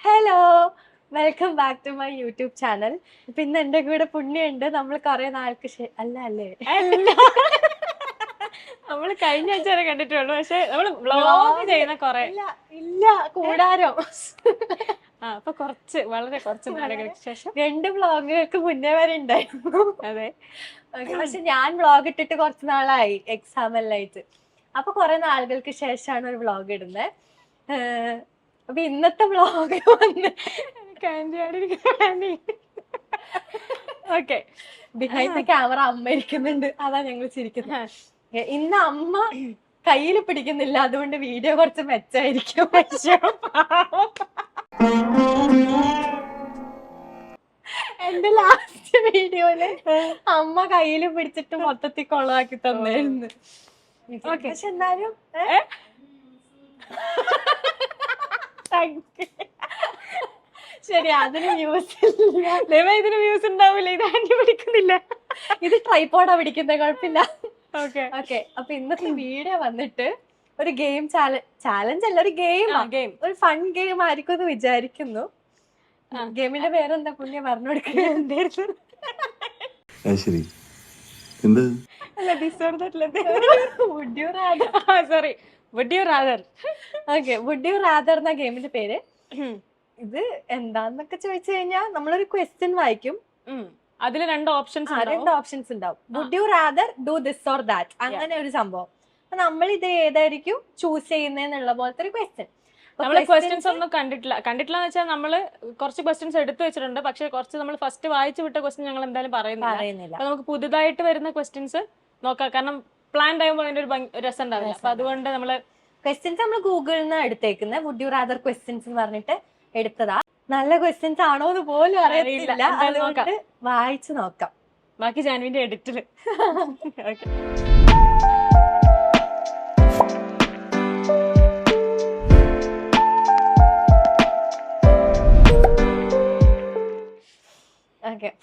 Hello, welcome back to my YouTube channel. ഇപ്പൊ ഇന്ന് എന്റെ കൂടെ പുണ്യുണ്ട്. നമ്മൾ കുറെ നാൾക്ക് അല്ലേ നമ്മള് കഴിഞ്ഞ ആഴ്ച വരെ കണ്ടിട്ടുള്ളൂ. പക്ഷെ നമ്മള് വ്ളോഗ് ചെയ്യുന്ന കൊറേ ഇല്ല കൂടാരോ അപ്പൊ വളരെ കുറച്ച് നാളുകൾക്ക് ശേഷം 2 വ്ളോഗുകൾക്ക് മുന്നേ വരെ ഉണ്ടായിരുന്നു. അതെ. പക്ഷെ ഞാൻ വ്ളോഗ് ഇട്ടിട്ട് കുറച്ച് നാളായി എക്സാം എല്ലാം ആയിട്ട്. അപ്പൊ കുറെ നാളുകൾക്ക് ശേഷമാണ് ഒരു വ്ളോഗ് ഇടുന്നത്. അപ്പൊ ഇന്നത്തെ വ്ളോഗ് വന്ന് ഓക്കെ, ബിഹൈൻഡ് ദ ക്യാമറ അമ്മ ഇരിക്കുന്നുണ്ട്, അതാ ഞങ്ങൾ ചിരിക്കുന്നത്. ഇന്ന് അമ്മ കയ്യിൽ പിടിക്കുന്നില്ല, അതുകൊണ്ട് വീഡിയോ കുറച്ച് മെച്ചായിരിക്കും. എന്റെ ലാസ്റ്റ് വീഡിയോയില് അമ്മ കയ്യിൽ പിടിച്ചിട്ട് മൊത്തത്തിൽ കൊളാക്കി തന്നായിരുന്നു. പക്ഷെ എന്നാലും ശരി, അതിന് വ്യൂസ് ഇതിന് വ്യൂസ് ഉണ്ടാവില്ല. ഇത് ആന്റി പിടിക്കുന്നില്ല, ഇത് ട്രൈപോഡാ പിടിക്കുന്നത്, കുഴപ്പമില്ല. ഓക്കെ. അപ്പൊ ഇന്നത്തെ വീഡിയോ വന്നിട്ട് ഒരു ഗെയിം ചാലഞ്ച് അല്ല, ഒരു ഗെയിം, ഒരു ഫൺ ഗെയിം ആയിരിക്കും എന്ന് വിചാരിക്കുന്നു. ഗെയിമിന്റെ പേരെന്താ പുണ്യ പറഞ്ഞു കൊടുക്കുന്നത്? വുഡ് യു റാദർ എന്ന ഗെയിമിന്റെ പേര്. ഇത് എന്താന്നൊക്കെ ചോദിച്ചു കഴിഞ്ഞാൽ നമ്മളൊരു ക്വസ്റ്റ്യൻ വായിക്കും, അതിൽ 2 ഓപ്ഷൻസ് ഉണ്ടാവും. Would you rather do this or that, അങ്ങനെ ഒരു സംഭവം. അപ്പൊ നമ്മൾ ഇത് ഏതായിരിക്കും ചൂസ് ചെയ്യുന്നതെന്നുള്ള പോലത്തെ ഒരു ക്വസ്റ്റ്യൻ. നമ്മള് ക്വസ്റ്റ്യൻസ് ഒന്നും കണ്ടിട്ടില്ല എന്ന് വെച്ചാൽ നമ്മള് കുറച്ച് ക്വസ്റ്റ്യൻസ് എടുത്തു വെച്ചിട്ടുണ്ട്. പക്ഷെ കുറച്ച് നമ്മൾ ഫസ്റ്റ് വായിച്ചു വിട്ട ക്വസ്റ്റ്യൻ ഞങ്ങൾ എന്തായാലും പറയുന്നില്ല. അപ്പൊ നമുക്ക് പുതുതായിട്ട് വരുന്ന ക്വസ്റ്റ്യൻസ് നോക്കാം. കാരണം പ്ലാൻ ആകുമ്പോൾ അതിന്റെ ഒരു രസം ഉണ്ടാവില്ല. അപ്പൊ അതുകൊണ്ട് നമ്മള് ക്വസ്റ്റ്യൻസ് നമ്മൾ ഗൂഗിളിൽ നിന്ന് എടുത്തേക്കുന്നത്. വുഡ് യു റാദർ ക്വസ്റ്റ്യൻസ് എന്ന് പറഞ്ഞിട്ട് എടുത്തതാ. നല്ല ക്വസ്റ്റ്യൻസ് ആണോ എന്ന് പോലും അറിയത്തില്ല, അതുകൊണ്ട് വായിച്ചു നോക്കാം. ബാക്കി ജാനുവിന്റെ എഡിറ്റില്.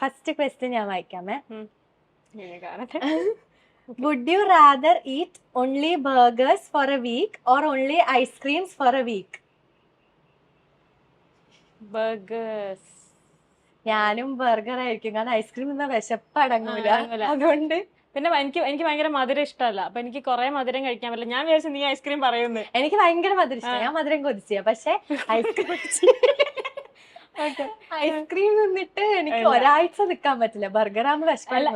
ഫസ്റ്റ് ക്വസ്റ്റ്യൻ ഞാൻ വായിക്കാമേ. Would you rather eat only burgers for a week or only ice creams for a week? Burgers. ഞാനും ബർഗർ ആയിരിക്കും, കാരണം ഐസ്ക്രീം എന്ന വിശപ്പടങ്ങൂല. അതുകൊണ്ട് പിന്നെ എനിക്ക് ഭയങ്കര മധുരം ഇഷ്ടമല്ല. അപ്പൊ എനിക്ക് കുറെ മധുരം കഴിക്കാൻ പറ്റില്ല. ഞാൻ വിചാരിച്ചു നീ ഐസ്ക്രീം പറയുന്നു. എനിക്ക് ഭയങ്കര മധുരം ഇഷ്ടം, ഞാൻ മധുരം കൊതിച്ച. പക്ഷെ ഐസ്ക്രീം നിന്നിട്ട് എനിക്ക് ഒരാഴ്ച നിക്കാൻ പറ്റില്ല. ബർഗർ ആകുമ്പോ വിശപ്പല്ല.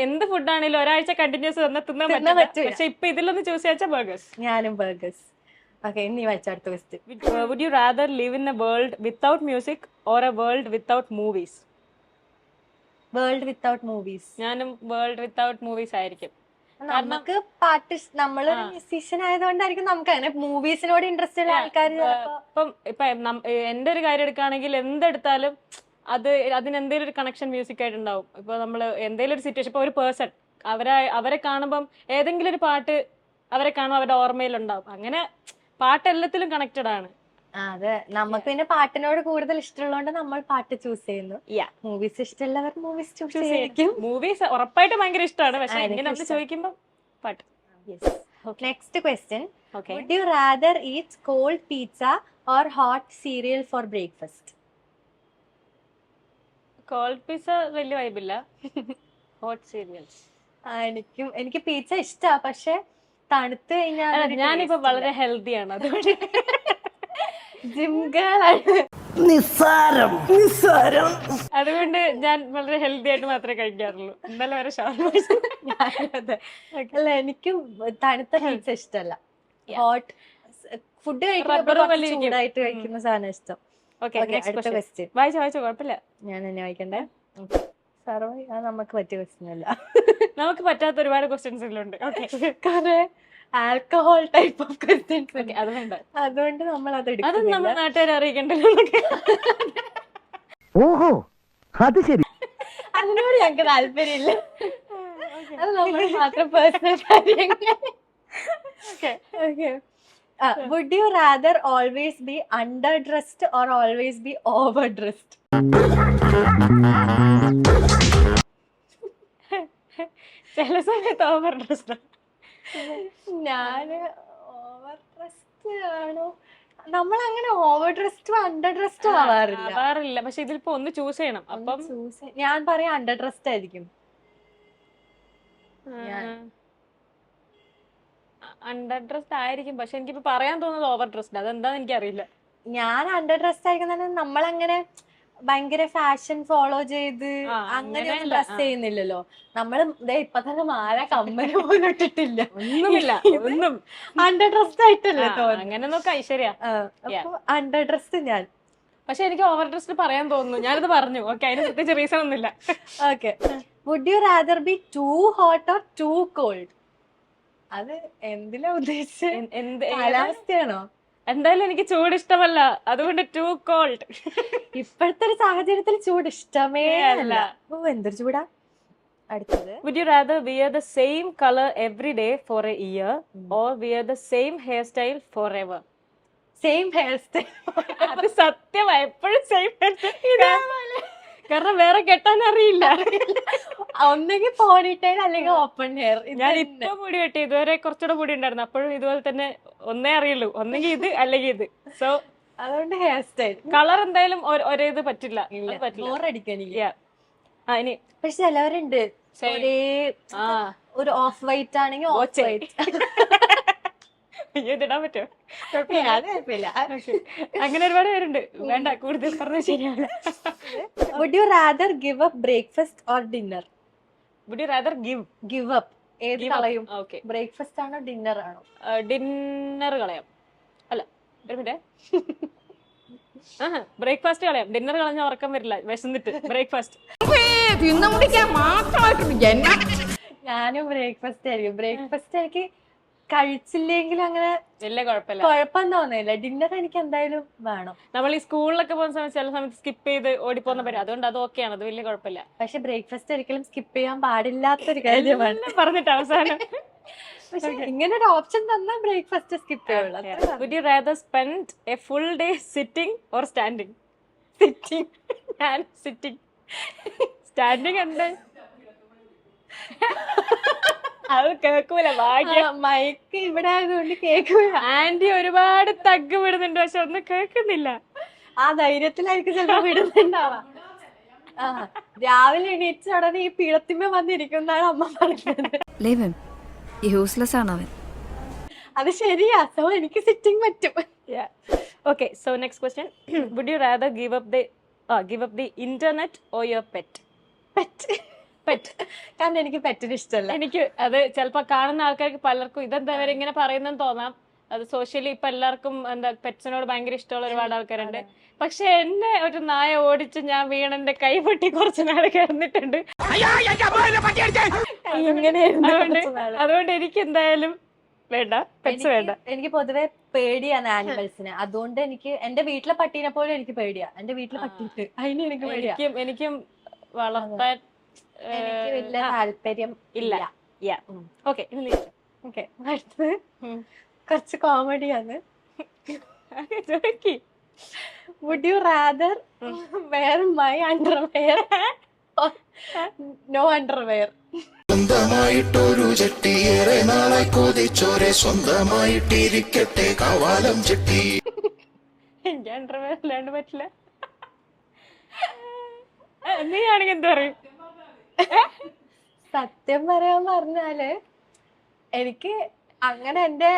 എന്ത് ഫുഡാണെങ്കിലും ഒരാഴ്ച കണ്ടിന്യൂസ് തിന്നാൻ പറ്റും. പക്ഷെ ഇപ്പൊ ഇതിലൊന്ന് ചൂസ് ചെയ്യാ ബർഗേഴ്സ്. ഞാനും ബർഗേഴ്സ്. ഇനി വെച്ച അടുത്ത question. Would you rather live in a world without music or a world without movies? World without movies. ഞാനും വേൾഡ് വിത്തൗട്ട് മൂവീസ് ആയിരിക്കും. നമുക്ക് പാട്ട്, നമ്മളൊരു മ്യൂസീഷ്യൻ ആയതുകൊണ്ടായിരിക്കും നമുക്ക് അങ്ങനെ മൂവീസിനോട് ഇൻട്രസ്റ്റ് ഉള്ള ആൾക്കാർ. ഇപ്പൊ എന്റെ ഒരു കാര്യം എടുക്കുകയാണെങ്കിൽ എന്തെടുത്താലും അതിന് എന്തെങ്കിലും ഒരു കണക്ഷൻ മ്യൂസിക് ആയിട്ടുണ്ടാവും. ഇപ്പൊ നമ്മള് എന്തെങ്കിലും ഒരു സിറ്റുവേഷൻ, ഇപ്പൊ ഒരു പേഴ്സൺ അവരെ കാണുമ്പം ഏതെങ്കിലും ഒരു പാട്ട് അവരെ കാണുമ്പോൾ അവരുടെ ഓർമ്മയിലുണ്ടാവും. അങ്ങനെ പാട്ട് എല്ലാത്തിലും കണക്റ്റഡ് ആണ്. അതെ, നമുക്ക് പിന്നെ പാട്ടിനോട് കൂടുതൽ ഇഷ്ടമുള്ളതുകൊണ്ട് നമ്മൾ പാട്ട് ചൂസ് ചെയ്യുന്നു. മൂവീസ് ഇഷ്ടമുള്ളവർ മൂവീസ് ചൂസ് ചെയ്യും. മൂവീസ് ഉറപ്പായിട്ട് ഭയങ്കര ഇഷ്ടമാണ്. പക്ഷെ ഇങ്ങനെ നമ്മൾ ചോദിക്കുമ്പോ പാട്ട്. Next question. Would you rather eat cold pizza or hot cereal for breakfast? Cold pizza വലിയ വൈബില്ല. Hot cereals. എനിക്ക് പിസ്സ ഇഷ്ടാ, പക്ഷെ തണുത്ത് കഴിഞ്ഞാൽ ഞാനിപ്പോ വളരെ ഹെൽത്തിയാണ്, അതുകൊണ്ട് ജിം ഗേൾ ആണ്. നിസ്സാരം. അതുകൊണ്ട് ഞാൻ വളരെ ഹെൽത്തി ആയിട്ട് മാത്രമേ കഴിക്കാറുള്ളൂ. ഇന്നലെ വരെ അല്ല, എനിക്കും തണുത്ത പിസ്സ ഇഷ്ടമല്ല. ഹോട്ട് ഫുഡ് കഴിക്കുമ്പോഴായിട്ട് കഴിക്കുന്ന സാധനം ഇഷ്ടം. അടുത്ത ക്വസ്റ്റ്യൻ വായിച്ചോ, കുഴപ്പമില്ല. ഞാൻ തന്നെ വായിക്കണ്ടേ? നമുക്ക് പറ്റിയ ക്വസ്റ്റ്യൻ അല്ല. നമുക്ക് പറ്റാത്ത ഒരുപാട് ക്വസ്റ്റ്യൻസ് ഉണ്ട്. Alcohol type of questions. അത് വേണ്ട, അതുകൊണ്ട് നമ്മൾ അത് നമ്മൾ നാട്ടുകാരെ അറിയിക്കണ്ടല്ലോ. ഓഹോ, അത് ശരി. അതിനോട് ഞങ്ങൾക്ക് താല്പര്യമില്ല. അത് നമ്മൾ മാത്രം പേഴ്സണൽ കാര്യങ്ങൾ. Would you rather always be under dressed or always be over dressed? ചില സമയത്ത് ഓവർ ഡ്രസ്ഡ്. ഞാന് ഓവർ ഡ്രസ്ഡ് ആണോ? നമ്മളങ്ങനെ ഓവർ ഡ്രസ്ഡും അണ്ടർ ഡ്രസ്ഡും ആവാറില്ല. ആവാറില്ല. പക്ഷെ ഇതിലിപ്പോ ഒന്ന് ചൂസ് ചെയ്യണം. അപ്പം ഞാൻ പറയാം അണ്ടർ ഡ്രസ്ഡ് ആയിരിക്കും. അണ്ടർ ഡ്രസ്ഡ് ആയിരിക്കും. പക്ഷെ എനിക്കിപ്പോ പറയാൻ തോന്നുന്നത് ഓവർ ഡ്രസ്ഡ്. അതെന്താന്ന് എനിക്കറിയില്ല. ഞാൻ അണ്ടർ ഡ്രസ്ഡ് ആയിരിക്കുന്ന നമ്മളങ്ങനെ ഭയങ്കര ഫാഷൻ ഫോളോ ചെയ്ത് അങ്ങനെ ഡ്രസ് ചെയ്യുന്നില്ലല്ലോ. നമ്മള് ഇപ്പൊ തന്നെ മാല കമ്മല് പോലും ഇട്ടിട്ടില്ല. ഒന്നുമില്ല. ഒന്നും അണ്ടർ ഡ്രസ്ഡ് ആയിട്ടല്ലേ തോന്നുന്നു. അങ്ങനെ നോക്കാം ഐശ്വര്യ. അപ്പൊ അണ്ടർ ഡ്രസ്ഡ് ഞാൻ. പക്ഷെ എനിക്ക് ഓവർ ഡ്രസ്ഡ് പറയാൻ തോന്നുന്നു. ഞാനിത് പറഞ്ഞു. ഓക്കെ, അതിന് പ്രത്യേകിച്ച് റീസൺ ഒന്നുമില്ല. Okay. Would you rather be too hot or too cold? അത് എന്തിനാ ഉദ്ദേശിച്ചത്? കാലാവസ്ഥയാണോ? എന്തായാലും എനിക്ക് ചൂട് ഇഷ്ടമല്ല, അതുകൊണ്ട് ടു കോൾഡ്. ഇപ്പോഴത്തെ ഒരു സാഹചര്യത്തിൽ ചൂട് ഇഷ്ടമേ അല്ല. ഓ, എന്തൊരു ചൂടാ. അടുത്തത്, would you rather wear the same color every day for a year or wear the same hairstyle forever? Same hair style. അത് സത്യമാ, എപ്പോഴും സെയിം ഹെയർ സ്റ്റൈൽ. കാരണം വേറെ കെട്ടാൻ അറിയില്ല. ഒന്നെങ്കിൽ പോണിറ്റൈൽ അല്ലെങ്കിൽ ഓപ്പൺ ഹെയർ. ഞാൻ ഇപ്പൊ മുടി വെട്ടി, ഇതുവരെ കുറച്ചുകൂടെ മുടി ഉണ്ടായിരുന്നു. അപ്പോഴും ഇതുപോലെ തന്നെ ഒന്നേ അറിയുള്ളൂ, ഒന്നെങ്കിൽ ഇത് അല്ലെങ്കിൽ ഇത്. സോ അതുകൊണ്ട് ഹെയർ സ്റ്റൈൽ. കളർ എന്തായാലും ഒരേ ഇത് പറ്റില്ല. ഇനി പക്ഷെ ചിലവരുണ്ട് ഒരേ ഒരു ഓഫ് വൈറ്റ് ആണെങ്കിൽ ഓഫ് വൈറ്റ്. ഇതിടാൻ പറ്റുമോ? അങ്ങനെ ഒരുപാട് പേരുണ്ട്. വേണ്ട, കൂടുതൽ പറഞ്ഞാൽ ശരിയാണ്. Would you rather give up breakfast or dinner? Would you rather give up ഏത് കളയും? ഓക്കെ, ബ്രേക്ക്ഫാസ്റ്റ് ആണോ ഡിന്നർ ആണോ? ഡിന്നർ കളയാം. അല്ല, ഒരു മിനിറ്റ്. ബ്രേക്ക്ഫാസ്റ്റ് കളയാം. ഡിന്നർ കളഞ്ഞ ഉറക്കം വരില്ല, വിശന്നിട്ട്. ബ്രേക്ക്ഫാസ്റ്റ് ഞാനും ബ്രേക്ക്ഫാസ്റ്റ് ആയിരിക്കും. ബ്രേക്ക്ഫാസ്റ്റ് എനിക്ക് കഴിച്ചില്ലെങ്കിലും അങ്ങനെ വലിയ കുഴപ്പമില്ല, കുഴപ്പം തോന്നില്ല. ഡിന്നർ എനിക്ക് എന്തായാലും വേണം. നമ്മൾ ഈ സ്കൂളിലൊക്കെ പോകുന്ന സമയത്ത് ചില സമയത്ത് സ്കിപ്പ് ചെയ്ത് ഓടിപ്പോന്ന പറ്റും. അതുകൊണ്ട് അത് ഓക്കെയാണ്, അത് വലിയ കുഴപ്പമില്ല. പക്ഷെ ബ്രേക്ക്ഫാസ്റ്റ് ഒരിക്കലും സ്കിപ്പ് ചെയ്യാൻ പാടില്ലാത്തൊരു കാര്യമാണ് പറഞ്ഞിട്ട് അവസാനം. പക്ഷെ ഇങ്ങനെ ഒരു ഓപ്ഷൻ തന്നാൽ ബ്രേക്ക്ഫാസ്റ്റ് സ്കിപ്പ് ചെയ്യുള്ളൂ. Would you rather spend a full day sitting or standing? Sitting. ഞാൻ സിറ്റിംഗ്. സ്റ്റാൻഡിങ് ഉണ്ട്, അത് കേൾക്കൂല. ഭാഗ്യം മൈക്ക് ഇവിടെ ആയതുകൊണ്ട് കേൾക്കൂല. ആന്റി ഒരുപാട് തഗ് വിടുന്നുണ്ട്, പക്ഷെ ഒന്നും കേൾക്കുന്നില്ല. ആ ധൈര്യത്തിലായിരിക്കും ചിലപ്പോൾ വിടുന്നുണ്ടാവാ. രാവിലെ എണീച്ച ഉടനെ ഈ പീഠത്തിമേ വന്നിരിക്കുന്നതാണ് അമ്മ പറഞ്ഞത്. യൂസ്ലെസ് ആണ് അവൻ. അത് ശരിയാ. സോ എനിക്ക് സിറ്റിംഗ് പറ്റും. Okay, so next question. Would you rather give up the internet or your pet? Pet. കാരണം എനിക്ക് പെറ്റിന് ഇഷ്ടമല്ല. എനിക്ക് അത് ചിലപ്പോ കാണുന്ന ആൾക്കാർക്ക് പലർക്കും ഇതെന്താ ഇങ്ങനെ പറയുന്നെന്ന് തോന്നാം. അത് സോഷ്യലി ഇപ്പൊ എല്ലാവർക്കും എന്താ പെറ്റ്സിനോട് ഭയങ്കര ഇഷ്ടമുള്ള ഒരുപാട് ആൾക്കാരുണ്ട്. പക്ഷെ എന്നെ ഒരു നായ ഓടിച്ച് ഞാൻ വീണെന്റെ കൈ പൊട്ടി കുറച്ചു നാൾ കിടന്നിട്ടുണ്ട്. അതുകൊണ്ട് എനിക്ക് എന്തായാലും വേണ്ട, പെറ്റ്സ് വേണ്ട. എനിക്ക് പൊതുവെ പേടിയാണ് ആനിമൽസിനെ. അതുകൊണ്ട് എനിക്ക് എന്റെ വീട്ടിലെ പട്ടീനെ പോലും എനിക്ക് പേടിയാ. എന്റെ വീട്ടിലെ പട്ടിട്ട് അതിന് എനിക്ക് പേടിയാ. എനിക്കും വളർത്താൻ എനിക്ക് വലിയ താല്പര്യം ഇല്ല. Okay, okay. അടുത്ത് കുറച്ച് കോമഡിയാണ്. Would you rather wear my underwear no underwear? സ്വന്തമായിട്ടൊരു ചെട്ടിയേറെ നാളെ കൊതിച്ചോരെ സ്വന്തമായിട്ടിരിക്കട്ടെ കവാലം ചെട്ടി. എനിക്ക് അണ്ടർവെയർ ഇല്ലാണ്ട് പറ്റില്ല. നീ ആണെങ്കിൽ എന്താ പറയും? സത്യം പറയാൻ പറഞ്ഞാല് എനിക്ക് അങ്ങനെ എന്റെ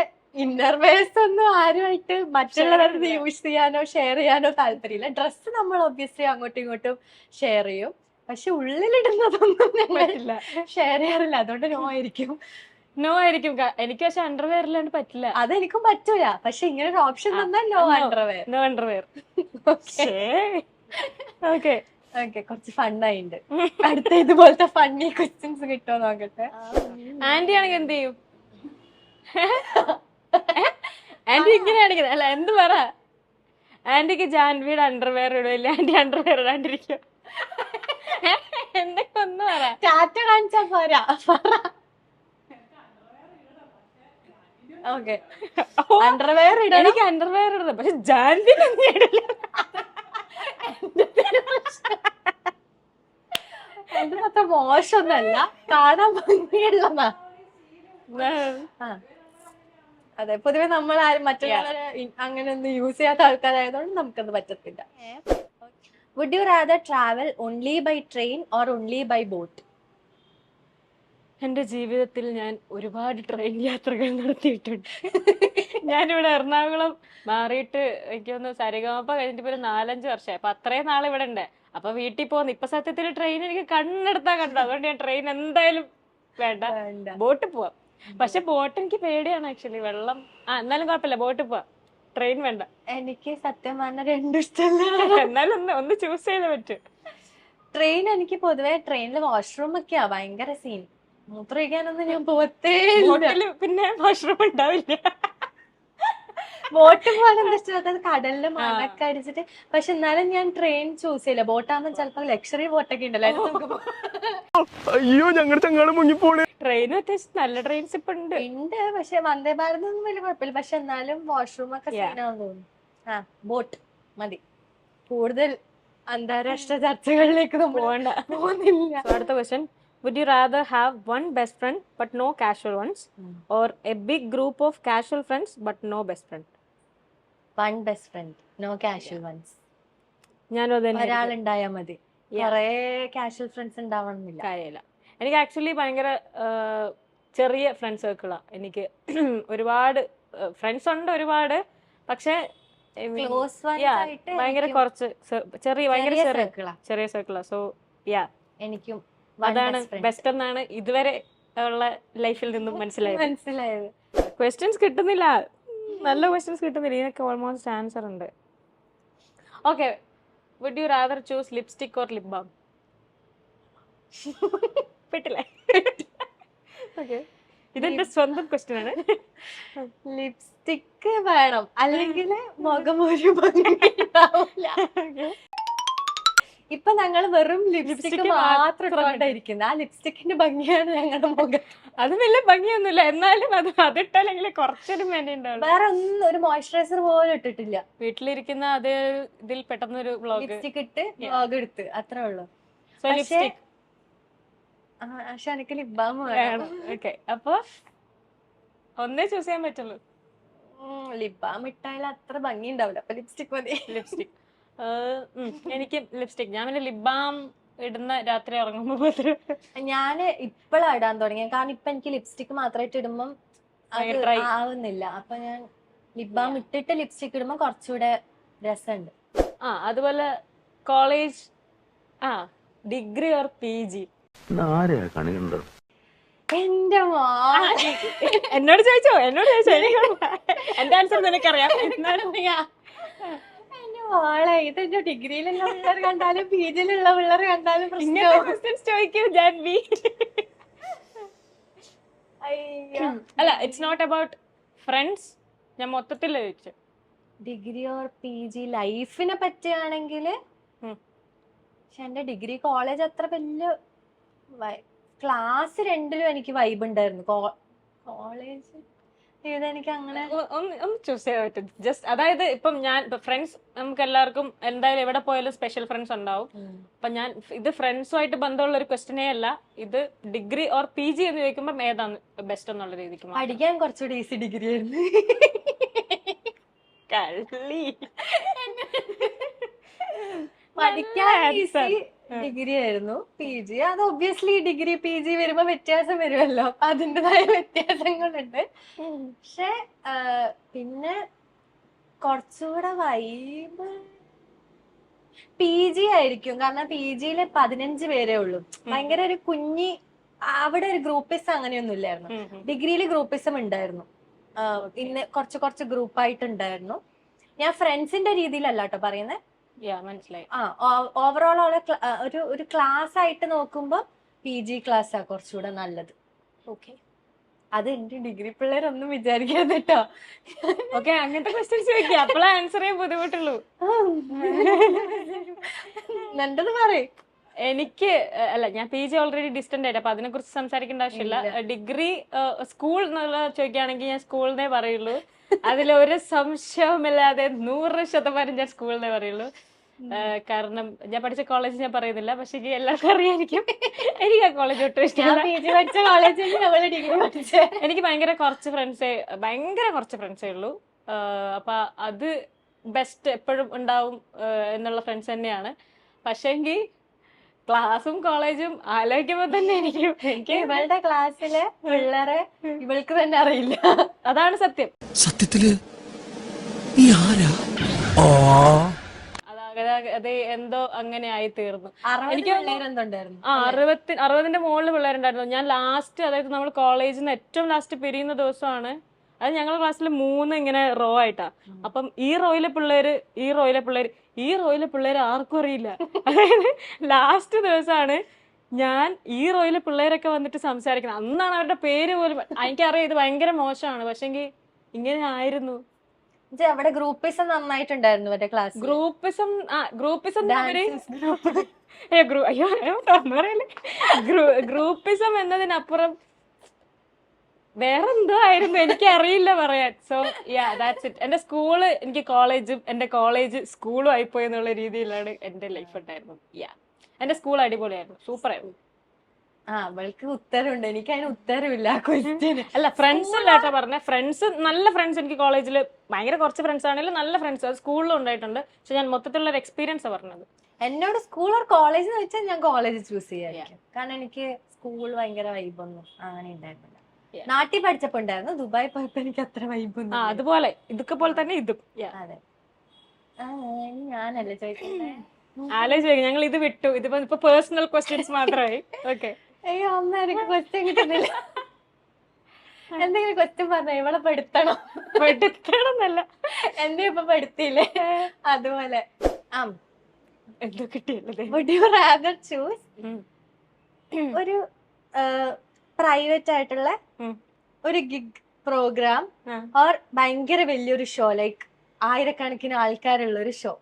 ഇന്നർവേഴ്സ് ഒന്നും ആരുമായിട്ട് മറ്റുള്ളവരുടെ യൂസ് ചെയ്യാനോ ഷെയർ ചെയ്യാനോ താല്പര്യമില്ല. ഡ്രസ്സ് നമ്മൾ ഒബ്വിയസ്ലി അങ്ങോട്ടും ഇങ്ങോട്ടും ഷെയർ ചെയ്യും. പക്ഷെ ഉള്ളിലിടുന്നതൊന്നും ഞങ്ങളില്ല, ഷെയർ ചെയ്യാറില്ല. അതുകൊണ്ട് നോ ആയിരിക്കും. നോ ആയിരിക്കും. എനിക്ക് പക്ഷെ അണ്ടർവെയർ ഇല്ലാണ്ട് പറ്റില്ല. അതെനിക്കും പറ്റൂല. പക്ഷെ ഇങ്ങനെ ഒരു ഓപ്ഷൻ തന്നാൽ no underwear. No underwear. Okay okay, കുറച്ച് ഫണ്ണായിണ്ട്. അടുത്ത ഇതുപോലത്തെ ഫണ്ണി ക്വസ്റ്റ്യൻസ് കിട്ടുമോ നോക്കട്ടെ. ആന്റി ആണെങ്കിൽ എന്ത് ചെയ്യും? ആന്റി ഇങ്ങനെയാണെങ്കിൽ അല്ല എന്ത് പറ. ആന്റിക്ക് ജാൻവിയുടെ അണ്ടർവെയർ ഇടില്ല, ആന്റി അണ്ടർവെയർ ഇടാണ്ടിരിക്കും. എന്തൊക്കെ ഒന്ന് പറ. ടാറ്റ കാണിച്ചാ പോരാ. ഓക്കെ, അണ്ടർവെയർ ഇടണം. എനിക്ക് അണ്ടർവെയർ ഇടുന്നത്, പക്ഷെ ജാൻവിന് ഒന്നും ഇടില്ല. എന്റെ അത്ര മോശമൊന്നല്ല, കാണാൻ ഭംഗിയുള്ളതാ. അതെ, പൊതുവെ നമ്മൾ ആരും മറ്റുള്ളവരെ അങ്ങനെ ഒന്നും യൂസ് ചെയ്യാത്ത ആൾക്കാരായതുകൊണ്ട് നമുക്കത് പറ്റത്തില്ല. Would you rather travel only by train or only by boat? എൻ്റെ ജീവിതത്തിൽ ഞാൻ ഒരുപാട് ട്രെയിൻ യാത്രകൾ നടത്തിയിട്ടുണ്ട്. ഞാനിവിടെ എറണാകുളം മാറിയിട്ട് എനിക്ക് ഒന്ന് സരിഗമപ്പ കഴിഞ്ഞിട്ട് ഇപ്പൊ ഒരു 4-5 വർഷമായി. അപ്പൊ അത്രയും നാൾ ഇവിടെ ഉണ്ട്. അപ്പൊ വീട്ടിൽ പോകുന്നു. ഇപ്പൊ സത്യത്തിൽ ട്രെയിൻ എനിക്ക് കണ്ണെടുത്താ കണ്ടു. അതുകൊണ്ട് ഞാൻ ട്രെയിൻ എന്തായാലും വേണ്ട, ബോട്ട് പോവാം. പക്ഷെ ബോട്ട് എനിക്ക് പേടിയാണ് ആക്ച്വലി. വെള്ളം എന്നാലും കുഴപ്പമില്ല, ബോട്ട് പോവാം. ട്രെയിൻ വേണ്ട. എനിക്ക് സത്യം പറഞ്ഞാൽ രണ്ടും ഇഷ്ടമല്ല. എന്നാലും ഒന്ന് ചൂസ് ചെയ്ത് പറ്റും. ട്രെയിൻ എനിക്ക് പൊതുവെ ട്രെയിനിൽ വാഷ്റൂം ഒക്കെയാ ഭയങ്കര സീൻ. മൂത്രമൊഴിക്കാനൊന്നും ഞാൻ പോവത്തേ. ബോട്ടില് പിന്നെ വാഷ്റൂം ഉണ്ടാവില്ല. ബോട്ട് പോകാൻ എന്താ ഇഷ്ടം, കടലില് മണൊക്കെ അടിച്ചിട്ട്. പക്ഷെ എന്നാലും ഞാൻ ട്രെയിൻ ചൂസ് ചെയ്യില്ല. ബോട്ടാകുമ്പോൾ ചിലപ്പോ ലക്ഷറി ബോട്ടൊക്കെ ഉണ്ടല്ലോ, അയ്യോ ഞങ്ങളുടെ ചങ്ങാട് മുങ്ങിപ്പോണേ. ട്രെയിനും അത്യാവശ്യം നല്ല ട്രെയിൻസ് ഇപ്പൊ ഉണ്ട്. പക്ഷെ വന്ദേ ഭാരത് ഒന്നും വലിയ കുഴപ്പമില്ല. പക്ഷെ എന്നാലും വാഷ്റൂം ഒക്കെ സീനാന്ന് തോന്നുന്നു. ബോട്ട് മതി. കൂടുതൽ അന്താരാഷ്ട്ര ചർച്ചകളിലേക്ക് പോകുന്നില്ല. അടുത്ത question, would you rather have one best friend but no casual ones, or a big group of casual friends but no best friend? One best friend, no casual ones. ഞാനും അത് തന്നെ. ഒരാളുണ്ടായാൽ മതി, കുറേ കാഷ്വൽ ഫ്രണ്ട്സ് ഉണ്ടാവണമെന്നില്ല. കാര്യമില്ല. എനിക്ക് actually ഭയങ്കര ചെറിയ ഫ്രണ്ട് സർക്കിളാ. എനിക്ക് ഒരുപാട് ഫ്രണ്ട്സ് ഉണ്ട് ഒരുപാട്, പക്ഷെ ഭയങ്കര കുറച്ച് ചെറിയ സർക്കിളാ. സോ യാ, എനിക്കും അതാണ് ബെസ്റ്റ് എന്നാണ് ഇതുവരെ ഉള്ള ലൈഫിൽ നിന്നും മനസ്സിലായത്. ക്വസ്റ്റ്യൻസ് കിട്ടുന്നില്ല, നല്ല ക്വസ്റ്റ്യൻസ് കിട്ടുന്നില്ല. ഇതിനൊക്കെ ഓൾമോസ്റ്റ് ആൻസർ ഉണ്ട്. Okay, would you rather choose lipstick or lip balm? പെട്ടില്ലേ? ഓക്കെ, ഇതെന്റെ സ്വന്തം ക്വസ്റ്റ്യൻ ആണ്. ലിപ്സ്റ്റിക് വേണം, അല്ലെങ്കിൽ മുഖം ഒരു ഭംഗിയില്ല. ഇപ്പൊ ഞങ്ങൾ വെറും ലിപ്സ്റ്റിക് മാത്രം ഇട്ടുകൊണ്ടിരിക്കുന്നത്. ആ ലിപ്സ്റ്റിക്കിന്റെ ഭംഗിയാണ് ഞങ്ങളുടെ മുഖം. അത് വലിയ ഭംഗിയൊന്നുമില്ല, എന്നാലും അതിട്ടാലെങ്കിൽ കുറച്ചൊരു മെന ഉണ്ടാവും. വേറെ ഒന്നും ഒരു മോയ്സ്ചറൈസർ പോലും ഇട്ടിട്ടില്ല. വീട്ടിലിരിക്കുന്ന അതേ ഇതിൽ പെട്ടെന്നൊരു ലിപ്സ്റ്റിക് ഇട്ട് വ്ലോഗ് എടുത്ത്, അത്രേ ഉള്ളൂ. പക്ഷെ എനിക്ക് ലിപ് ബാം വേണം. ഓക്കെ, അപ്പൊ ഒന്നേ ചൂസ് ചെയ്യാൻ പറ്റുള്ളൂ. ലിപ് ബാം ഇട്ടാൽ അത്ര ഭംഗി ഉണ്ടാവില്ല, അപ്പൊ ലിപ്സ്റ്റിക് മതി. ലിപ്സ്റ്റിക് എനിക്ക് ലിപ്സ്റ്റിക്. ഞാൻ പിന്നെ ലിപ് ബാം ഇടുന്ന രാത്രി ഇറങ്ങുമ്പോ ഞാന് ഇപ്പഴാ ഇടാൻ തുടങ്ങിയ. കാരണം ഇപ്പൊ എനിക്ക് ലിപ്സ്റ്റിക് മാത്രമായിട്ട് ഇടുമ്പം ആവുന്നില്ല. അപ്പൊ ഞാൻ ലിപ് ബാം ഇട്ടിട്ട് ലിപ്സ്റ്റിക് ഇടുമ്പോ കുറച്ചുകൂടെ രസമുണ്ട്. അതുപോലെ കോളേജ് ഡിഗ്രി ഓർ PG? എന്റെ എന്നോട് ചോദിച്ചോ എന്റെ ആൻസർ നിനക്കറിയാം. മോളെ, ഇതെന്റെ ഡിഗ്രിയിലുള്ള പിള്ളേർ കണ്ടാലും PGയിലുള്ള പിള്ളേർ കണ്ടാലും അല്ല, ഇറ്റ്സ് നോട്ട് അബൌട്ട് ഫ്രണ്ട്സ്. ഞാൻ മൊത്തത്തിൽ ചോദിച്ചു ഡിഗ്രി ഓർ PG ലൈഫിനെ പറ്റിയാണെങ്കിൽ. പക്ഷെ എന്റെ ഡിഗ്രി കോളേജ് അത്ര വലിയ ക്ലാസ് രണ്ടിലും എനിക്ക് വൈബ് ഉണ്ടായിരുന്നു. കോളേജ് ഇതെനിക്ക് അങ്ങനെ ഒന്ന് ചൂസ് ചെയ്യാൻ പറ്റും. ജസ്റ്റ് അതായത് ഇപ്പം ഞാൻ ഫ്രണ്ട്സ്, നമുക്ക് എല്ലാവർക്കും എന്തായാലും എവിടെ പോയാലും സ്പെഷ്യൽ ഫ്രണ്ട്സ് ഉണ്ടാവും. അപ്പൊ ഞാൻ ഇത് ഫ്രണ്ട്സുമായിട്ട് ബന്ധമുള്ള ഒരു ക്വസ്റ്റ്യനേ അല്ല. ഇത് ഡിഗ്രി ഓർ PG എന്ന് ചോദിക്കുമ്പോൾ ഏതാണ് ബെസ്റ്റ് എന്നുള്ള രീതിക്ക്. പഠിക്കാൻ കുറച്ചുകൂടി ഈസി ഡിഗ്രി ആയിരുന്നു. പഠിക്കാൻ ഈസി ഡിഗ്രി ആയിരുന്നു. PG അത് ഒബ്വിയസ്ലി ഡിഗ്രി PG വരുമ്പോ വ്യത്യാസം വരുമല്ലോ, അതിൻ്റെതായ വ്യത്യാസങ്ങളുണ്ട്. പക്ഷെ പിന്നെ കുറച്ചുകൂടെ വൈബ് PG ആയിരിക്കും. കാരണം PGയില് 15 പേരേ ഉള്ളൂ. ഭയങ്കര ഒരു കുഞ്ഞി, അവിടെ ഒരു ഗ്രൂപ്പിസം അങ്ങനെയൊന്നും ഇല്ലായിരുന്നു. ഡിഗ്രിയില് ഗ്രൂപ്പിസം ഉണ്ടായിരുന്നു. ഇന്ന് കുറച്ച് ഗ്രൂപ്പായിട്ടുണ്ടായിരുന്നു. ഞാൻ ഫ്രണ്ട്സിന്റെ രീതിയിലല്ല കേട്ടോ പറയുന്നത്. മനസ്സിലായി. ഓവറോൾ ഒരു ക്ലാസ് ആയിട്ട് നോക്കുമ്പോ PG ക്ലാസ്സാ കുറച്ചുകൂടെ നല്ലത്. ഓക്കെ, അത് എന്റെ ഡിഗ്രി പിള്ളേരൊന്നും വിചാരിക്കാതെ കേട്ടോ. ഓക്കെ, അങ്ങനത്തെ ക്വസ്റ്റ്യൻസ് ചോദിക്കുക, അപ്പോഴേ ആൻസർ ചെയ്യാൻ ബുദ്ധിമുട്ടുള്ളൂ. നല്ലത് പറയും. എനിക്ക് അല്ല, ഞാൻ PG ഓൾറെഡി ഡിസ്റ്റന്റ് ആയിട്ട്, അപ്പൊ അതിനെ കുറിച്ച് സംസാരിക്കേണ്ട ആവശ്യമില്ല. ഡിഗ്രി സ്കൂൾ എന്നുള്ള ചോദിക്കുകയാണെങ്കിൽ ഞാൻ സ്കൂളിനെ പറയുള്ളൂ. അതിലൊരു സംശയവുമില്ലാതെ 100% ഞാൻ സ്കൂളിനെ പറയുള്ളൂ. കാരണം ഞാൻ പഠിച്ച കോളേജ് ഞാൻ പറയുന്നില്ല, പക്ഷെ എല്ലാവർക്കും അറിയായിരിക്കും എനിക്ക് ആ കോളേജ് ഒട്ടും ഞാൻ ഇഷ്ടമല്ല. PG പഠിച്ച കോളേജിൽ നമ്മള് ഡിഗ്രി പഠിച്ചേ. എനിക്ക് ഭയങ്കര കുറച്ച് ഫ്രണ്ട്സേ ഉള്ളൂ. അപ്പൊ അത് ബെസ്റ്റ് എപ്പോഴും ഉണ്ടാവും എന്നുള്ള ഫ്രണ്ട്സ് തന്നെയാണ്. പക്ഷെങ്കിൽ ക്ലാസ്സും കോളേജും ആലോചിക്കുമ്പോ തന്നെ എനിക്ക് ഇവളുടെ ക്ലാസ്സിലെ പിള്ളേരെ ഇവൾക്ക് തന്നെ അറിയില്ല. അതാണ് സത്യം. സത്യത്തില് നീ ആരാ? അത് എന്തോ അങ്ങനെ ആയി തീർന്നു. എനിക്ക് പിള്ളേരെന്തുണ്ടായിരുന്നു? 60ന്റെ മുകളിൽ പിള്ളേരുണ്ടായിരുന്നു. ഞാൻ ലാസ്റ്റ്, അതായത് നമ്മൾ കോളേജിൽ നിന്ന് ഏറ്റവും ലാസ്റ്റ് പിരിയുന്ന ദിവസമാണ്. അത് ഞങ്ങളുടെ ക്ലാസ്സിൽ 3 ഇങ്ങനെ റോ ആയിട്ടാ. അപ്പം ഈ റോയിലെ പിള്ളേര് ആർക്കും അറിയില്ല. അതായത് ലാസ്റ്റ് ദിവസമാണ് ഞാൻ ഈ റോയിലെ പിള്ളേരൊക്കെ വന്നിട്ട് സംസാരിക്കുന്നത്. അന്നാണ് അവരുടെ പേര് പോലും എനിക്കറിയാം. ഇത് ഭയങ്കര മോശമാണ്, പക്ഷെങ്കിൽ ഇങ്ങനെ ആയിരുന്നു. അവിടെ ഗ്രൂപ്പിസം നന്നായിട്ടുണ്ടായിരുന്നു മറ്റേ ക്ലാസ്. ഗ്രൂപ്പിസം ഗ്രൂപ്പിസം എന്നതിനപ്പുറം വേറെന്തോ ആയിരുന്നു, എനിക്ക് അറിയില്ല പറയാൻ. So that's it. എന്റെ സ്കൂള് എനിക്ക് കോളേജും, എന്റെ കോളേജ് സ്കൂളും ആയിപ്പോയി എന്നുള്ള രീതിയിലാണ് എന്റെ ലൈഫ് ഉണ്ടായിരുന്നു. എന്റെ സ്കൂൾ അടിപൊളിയായിരുന്നു, സൂപ്പർ ആയിരുന്നു. അവൾക്ക് ഉത്തരവുണ്ട്, എനിക്ക് അതിന് ഉത്തരവില്ല ക്വസ്റ്റ്യന്. അല്ല, ഫ്രണ്ട്സ് അല്ല കേട്ടോ പറഞ്ഞ ഫ്രണ്ട്സ്. നല്ല ഫ്രണ്ട്സ് എനിക്ക് കോളേജിൽ ഭയങ്കര കുറച്ച് ഫ്രണ്ട്സ് ആണെങ്കിലും നല്ല ഫ്രണ്ട്സ് അത് സ്കൂളിലും ഉണ്ടായിട്ടുണ്ട്. പക്ഷെ ഞാൻ മൊത്തത്തിലുള്ള ഒരു എക്സ്പീരിയൻസ് പറഞ്ഞത്. എന്നോട് സ്കൂൾ ഓർ കോളേജ് എന്ന് വെച്ചാൽ ഞാൻ കോളേജ് ചൂസ് ചെയ്യാം. കാരണം എനിക്ക് സ്കൂൾ ഭയങ്കര വൈബൊന്നും അങ്ങനെ ഉണ്ടായിരുന്നില്ല. നാട്ടിൽ പഠിച്ചപ്പോ ഉണ്ടായിരുന്നു, ദുബായി പോയപ്പോ എനിക്ക് അത്ര വൈബൊന്നും. അതുപോലെ ഇതൊക്കെ പോലെ തന്നെ ഇതും. അതെ, ഞാനല്ലേ ചോദിക്കണ്ടേ? ആലോചിച്ചു, ഞങ്ങൾ ഇത് വിട്ടു. ഇതിപ്പോ പേഴ്സണൽ ക്വസ്റ്റ്യൻസ് മാത്രമായി. ഓക്കെ. അയ്യോ അമ്മ, എനിക്ക് ക്വസ്റ്റ്യൻ കിട്ടുന്നില്ല. എന്തെങ്കിലും ക്വസ്റ്റ്യൻ പറഞ്ഞ ഇവിടെ പെടുത്തണമെന്നല്ല, എന്നെ ഇപ്പൊ പെടുത്തിയില്ലേ അതുപോലെ. എന്തോ കിട്ടിയല്ലേ? Would you rather choose ഒരു പ്രൈവറ്റ് ആയിട്ടുള്ള ഒരു ഗിഗ് പ്രോഗ്രാം ഓർ ഭയങ്കര വലിയൊരു ഷോ, ലൈക്ക് ആയിരക്കണക്കിന് ആൾക്കാരുള്ള ഒരു ഷോ?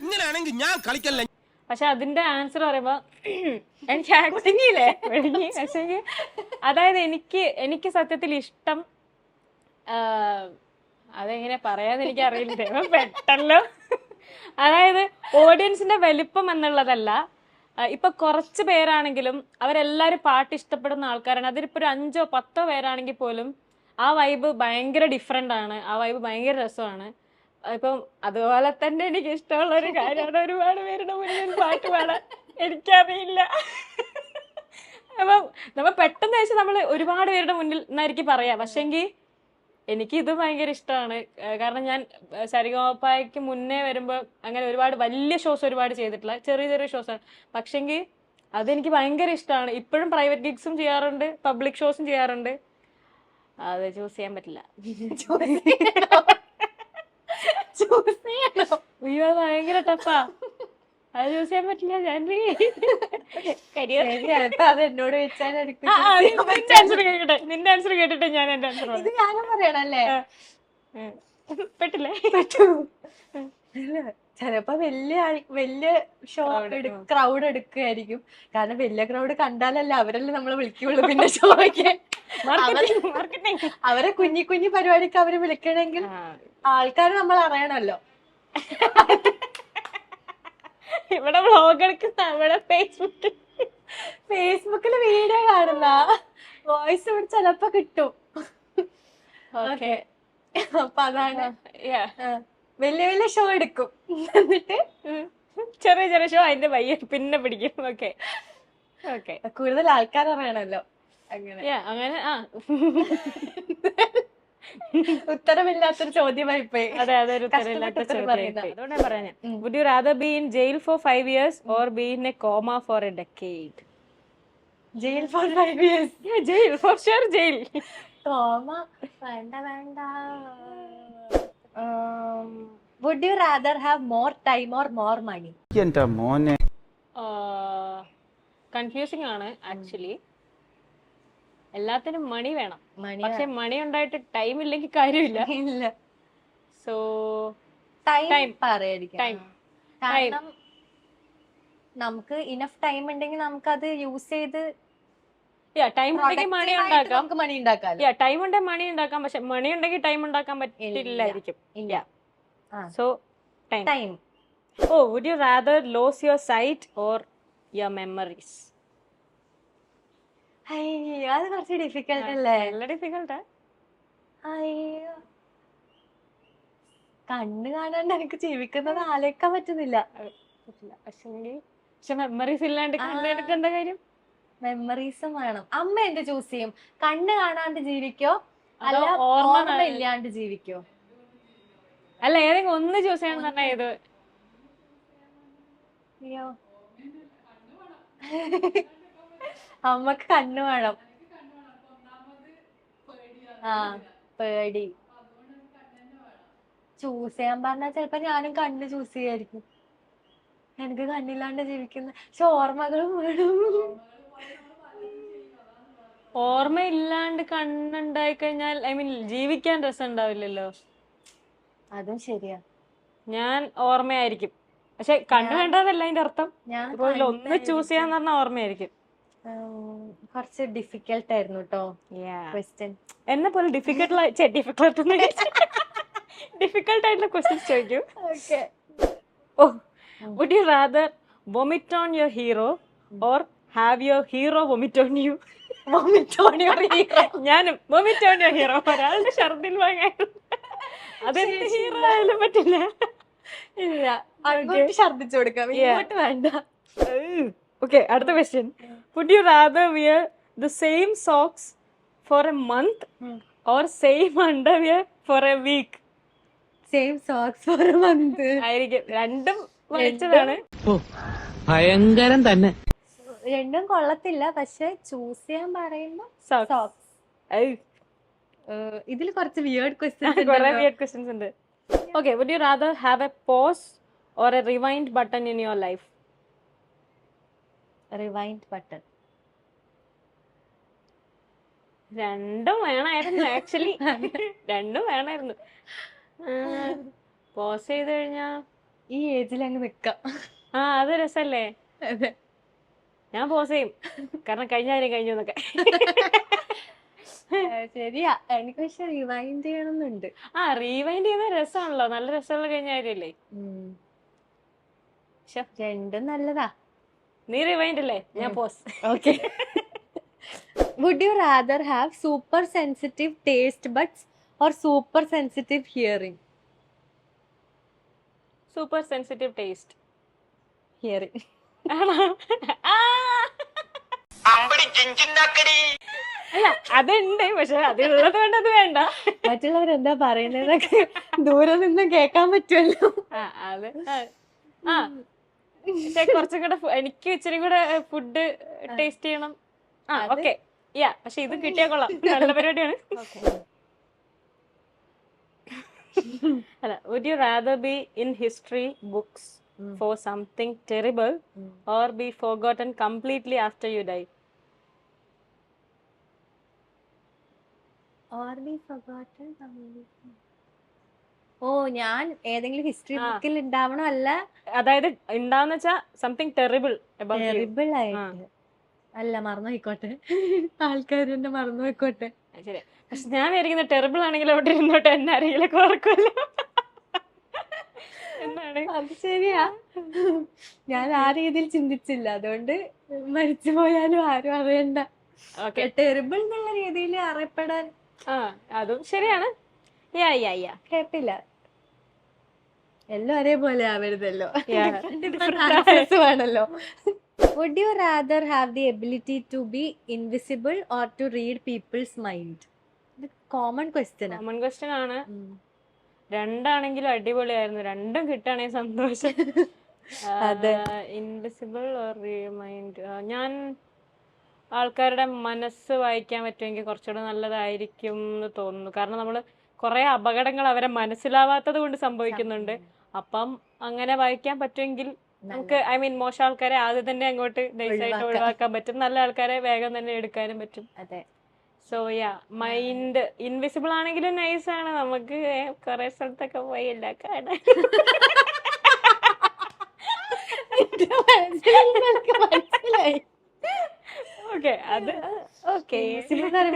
ഇങ്ങനെയാണെങ്കിൽ ഞാൻ കളിക്കല്ല. പക്ഷെ അതിന്റെ ആൻസർ പറയുമ്പോ എനിക്ക് ആക്ടിങ്ങില്ലേ, പക്ഷേ അതായത് എനിക്ക് സത്യത്തിൽ ഇഷ്ടം, അതെങ്ങനെ പറയാന്ന് എനിക്ക് അറിയില്ല പെട്ടല്ലോ. അതായത് ഓഡിയൻസിന്റെ വലിപ്പം എന്നുള്ളതല്ല. ഇപ്പൊ കുറച്ച് പേരാണെങ്കിലും അവരെല്ലാരും പാട്ട് ഇഷ്ടപ്പെടുന്ന ആൾക്കാരാണ്. അതിലിപ്പോ ഒരു 5 or 10 പേരാണെങ്കിൽ പോലും ആ വൈബ് ഭയങ്കര ഡിഫറെന്റ് ആണ്. ആ വൈബ് ഭയങ്കര രസമാണ്. ഇപ്പം അതുപോലെ തന്നെ എനിക്ക് ഇഷ്ടമുള്ള ഒരു കാര്യമാണ് ഒരുപാട് പേരുടെ മുന്നിൽ പാട്ട് പാടാൻ. എനിക്കറിയില്ല. അപ്പം നമ്മൾ പെട്ടെന്ന് വെച്ചാൽ നമ്മൾ ഒരുപാട് പേരുടെ മുന്നിൽ എന്നായിരിക്കും പറയാം. പക്ഷെങ്കിൽ എനിക്ക് ഇത് ഭയങ്കര ഇഷ്ടമാണ്. കാരണം ഞാൻ സരിഗമപയ്ക്ക് മുന്നേ വരുമ്പോൾ അങ്ങനെ ഒരുപാട് വലിയ ഷോസ് ഒരുപാട് ചെയ്തിട്ടില്ല, ചെറിയ ചെറിയ ഷോസാണ്. പക്ഷെങ്കിൽ അതെനിക്ക് ഭയങ്കര ഇഷ്ടമാണ്. ഇപ്പോഴും പ്രൈവറ്റ് ഗിഗ്സും ചെയ്യാറുണ്ട്, പബ്ലിക് ഷോസും ചെയ്യാറുണ്ട്. അത് ചൂസ് ചെയ്യാൻ പറ്റില്ല. അയ്യോ, ഭയങ്കര ടഫാ. അത് ചൂസ് ചെയ്യാൻ പറ്റില്ല. ഞാൻ അത് എന്നോട് വെച്ചാൽ നിന്റെ ആൻസർ കേട്ടിട്ട് ഞാൻ എന്റെ ആൻസർ ഇത് ഞാനും പറയണല്ലേ? പറ്റില്ലേ? ചിലപ്പോ വലിയ ഷോ ക്രൗഡ് എടുക്കുകയായിരിക്കും. കാരണം വലിയ ക്രൗഡ് കണ്ടാലല്ല അവരല്ലേ നമ്മളെ വിളിക്കുള്ളൂ. പിന്നെ ഷോയ്ക്ക് അവരെ കുഞ്ഞി കുഞ്ഞി പരിപാടിക്ക് അവര് വിളിക്കണമെങ്കിൽ ആൾക്കാർ നമ്മൾ അറിയണല്ലോ. ഇവിടെ വ്ളോഗ് എടുക്കുന്ന അവിടെ ഫേസ്ബുക്കിൽ വീഡിയോ കാണുന്ന വോയിസ് ഇവിടെ ചിലപ്പോ കിട്ടും. ഓക്കെ, അപ്പൊ അതാണ് വലിയ വലിയ ഷോ എടുക്കും, എന്നിട്ട് ചെറിയ ചെറിയ ഷോ അതിന്റെ വയ്യ പിന്നെ പിടിക്കും. ഓക്കെ ഓക്കെ, കൂടുതൽ ആൾക്കാർ അറിയണല്ലോ. അങ്ങനെ അങ്ങനെ ഉത്തരമില്ലാത്തൊരു ചോദ്യമായിപ്പോയി. അതെ, അതൊരു ഉത്തരമില്ലാത്ത ചോദ്യം. അതുകൊണ്ടാണ് പറയാൻ. Would you rather be in jail for 5 years or be in a coma for a decade? Jail for 5 years. Yeah, jail for sure. Jail. Coma വേണ്ട. Would you rather have more time or more money? എന്റെ മോനെ confusing ആണ് actually. എല്ലാത്തിനും മണി വേണം, പക്ഷെ മണി ഉണ്ടായിട്ട് time ഇല്ലെങ്കിൽ കാര്യമില്ല. സോ ടൈം പറയായിരിക്കും. കാരണം നമുക്ക് ഇനഫ് ടൈം ഉണ്ടെങ്കിൽ നമുക്ക് അത് യൂസ് ചെയ്ത് ടൈം ഉണ്ടെങ്കിൽ മണി ഉണ്ടാക്കാം. മണി ഉണ്ടാക്കാം. ടൈം ഉണ്ടെങ്കിൽ മണി ഉണ്ടാക്കാം, പക്ഷെ മണി ഉണ്ടെങ്കിൽ ടൈം ഉണ്ടാക്കാൻ പറ്റില്ലായിരിക്കും. So time. Oh, would you rather lose your sight or your memories? അയ്യോ അത് കുറച്ച് ഡിഫിക്കൽട്ട് അല്ലേ? നല്ല ഡിഫിക്കൽട്ടാ. അയ്യോ കണ്ണ് കാണാണ്ട് എനിക്ക് ജീവിക്കുന്നത് ആലോചിക്കാൻ പറ്റുന്നില്ല. പക്ഷെ മെമ്മറീസ് ഇല്ലാണ്ട് കണ്ടെടുക്ക എന്താ കാര്യം? മെമ്മറീസും വേണം. അമ്മ എന്ത് ചൂസ് ചെയ്യും? കണ്ണ് കാണാണ്ട് ജീവിക്കോ അതോ അല്ല ഓർമ്മ ഓർമ്മ ഇല്ലാണ്ട് ജീവിക്കോ? അല്ല ഏതെങ്കിലും ഒന്ന് ചൂസ് ചെയ്യണം പറഞ്ഞാ ഏത്? അയ്യോ അമ്മക്ക് കണ്ണ് വേണം. ആ പേടി ചൂസ് ചെയ്യാൻ പറഞ്ഞാൽ ചിലപ്പോ ഞാനും കണ്ണ് ചൂസ് ചെയ്യായിരിക്കും. എനിക്ക് കണ്ണില്ലാണ്ട് ജീവിക്കുന്ന പക്ഷെ ഓർമ്മകളും വേണം. ഓർമ്മയില്ലാണ്ട് കണ്ണുണ്ടായി കഴിഞ്ഞാൽ ഐ മീൻ ജീവിക്കാൻ രസം ഉണ്ടാവില്ലല്ലോ. അതും ശരിയാ. ഞാൻ ഓർമ്മയായിരിക്കും. പക്ഷെ കണ്ണ് വേണ്ടതല്ല അതിന്റെ അർത്ഥം. ഞാൻ ഇപ്പൊ ഒന്ന് ചൂസ് ചെയ്യാന്ന് പറഞ്ഞാൽ ഓർമ്മയായിരിക്കും. കുറച്ച് ഡിഫിക്കൽട്ട് ആയിരുന്നു കേട്ടോ ക്വസ്റ്റ്യൻ. എന്നെ പോലെ ഡിഫിക്കൽട്ട് ആയിട്ടുള്ള ക്വസ്റ്റ്യൻസ് ചോദിക്കൂ. Okay. Oh, would you rather vomit on your hero or have your hero vomit on you? ഞാനും vomit on your hero. ഒരാളുടെ ഛർദിൽ വാങ്ങാൻ അതെന്ത് ഹീറോ ആയാലും പറ്റില്ല. ഇല്ല അങ്ങോട്ട് ഛർദിച്ചു കൊടുക്കാം, ഇങ്ങോട്ട് വേണ്ട. Okay, അടുത്ത question. Would you rather wear the same socks for a month or same underwear for a week? Same socks for a month ആയിരിക്കും. രണ്ടും വലിച്ചതാണ്. ഭയങ്കരം തന്നെ. രണ്ടും കൊള്ളത്തില്ല. പക്ഷെ ചൂസ് ചെയ്യാൻ പറയുമ്പോ Socks. സോക്സ്. ഇതിൽ കുറച്ച് വിയേർഡ് ക്വസ്റ്റ്യൻസ് കുറെ weird questions ഉണ്ട്. Okay, would you rather have a pause or a rewind button in your life? Rewind button. രണ്ടും വേണമായിരുന്നു ആക്ച്വലി. രണ്ടും വേണമായിരുന്നു. പോസ് ചെയ്ത് കഴിഞ്ഞാ ഈ ഏജിൽ അങ്ങ് നിക്കാം. അത് രസല്ലേ. അതെ ഞാൻ പോസ് ചെയ്യും, കാരണം കഴിഞ്ഞ കാര്യം കഴിഞ്ഞു എന്നൊക്കെ. ശരിയാ. എനിക്ക് പക്ഷെ റിവൈൻഡ് ചെയ്യണമെന്നുണ്ട്. റീവൈൻഡ് ചെയ്യുന്ന രസമാണല്ലോ, നല്ല രസമുള്ള കഴിഞ്ഞ കാര്യല്ലേ. രണ്ടും നല്ലതാ. നീ റിവൈൻഡ് അല്ലേ, ഞാൻ pause. Okay. Would you rather have super sensitive taste buds or super sensitive hearing? Super sensitive taste Hearing. അല്ല അതുണ്ട്, പക്ഷെ അതുള്ളത് കൊണ്ട് അത് വേണ്ട. മറ്റുള്ളവരെന്താ പറയുന്നതൊക്കെ ദൂരെ നിന്നും കേൾക്കാൻ പറ്റുമല്ലോ. അത് പക്ഷെ കുറച്ചും കൂടെ എനിക്ക് ഇച്ചിരി കൂടെ ഫുഡ് ടേസ്റ്റ് ചെയ്യണം. ഓക്കെ പക്ഷെ ഇത് കിട്ടിയാ കൊള്ളാം, നല്ല പരിപാടിയാണ്. അല്ല, would you rather be in history books for something terrible or be forgotten completely after you die? Or be forgotten completely. ഞാൻ ഏതെങ്കിലും ഹിസ്റ്ററി ബുക്കിൽ ഉണ്ടാവണോ? അല്ല അതായത് ഉണ്ടാവുന്ന വെച്ചാ സംതിങ് ടെറിബിൾ ടെറിബിൾ ആയിട്ട് അല്ല, മറന്നു പോയിക്കോട്ടെ, ആൾക്കാർ എന്നെ മറന്നു പോയിക്കോട്ടെ. ശരി. പക്ഷെ ഞാൻ വിചാരിക്കുന്ന ടെറിബിൾ ആണെങ്കിൽ അവിടെ ഇരുന്നോട്ടെ, എന്നെ ആരെങ്കിലും ഓർക്കുമല്ലോ എന്നാണ്. അത് ശരിയാ. ഞാൻ ആ രീതിയിൽ ചിന്തിച്ചില്ല, അതുകൊണ്ട് മരിച്ചു പോയാലും ആരും അറിയണ്ട. ടെറിബിൾ എന്നുള്ള രീതിയിൽ അറിയപ്പെടാൻ അതും ശരിയാണ്. കേട്ടില്ല. എല്ലാം ഒരേപോലെ ആവരുതല്ലോ, വേണല്ലോ. Would you rather have the ability to be invisible or to read people's mind? ഇത് കോമൺ ക്വസ്റ്റ്യൻ ആണ്. രണ്ടാണെങ്കിലും അടിപൊളിയായിരുന്നു, രണ്ടും കിട്ടുകയാണെങ്കിൽ സന്തോഷം. Invisible or mind. ഞാൻ ആൾക്കാരുടെ മനസ്സ് വായിക്കാൻ പറ്റുമെങ്കിൽ കുറച്ചുകൂടെ നല്ലതായിരിക്കും എന്ന് തോന്നുന്നു. കാരണം നമ്മള് കുറെ അപകടങ്ങൾ അവരെ മനസ്സിലാവാത്തത് കൊണ്ട് സംഭവിക്കുന്നുണ്ട്. അപ്പം അങ്ങനെ വായിക്കാൻ പറ്റുമെങ്കിൽ നമുക്ക് മോശം ആൾക്കാരെ ആദ്യം തന്നെ അങ്ങോട്ട് നൈസായിട്ട് ഒഴിവാക്കാൻ പറ്റും, നല്ല ആൾക്കാരെ വേഗം തന്നെ എടുക്കാനും പറ്റും. അതെ. സോ മൈൻഡ് ഇൻവിസിബിൾ ആണെങ്കിലും നൈസാണ്, നമുക്ക് കുറെ സ്ഥലത്തൊക്കെ പോയി എല്ലാം കാണാൻ. ഓക്കെ, അത് ഓക്കെ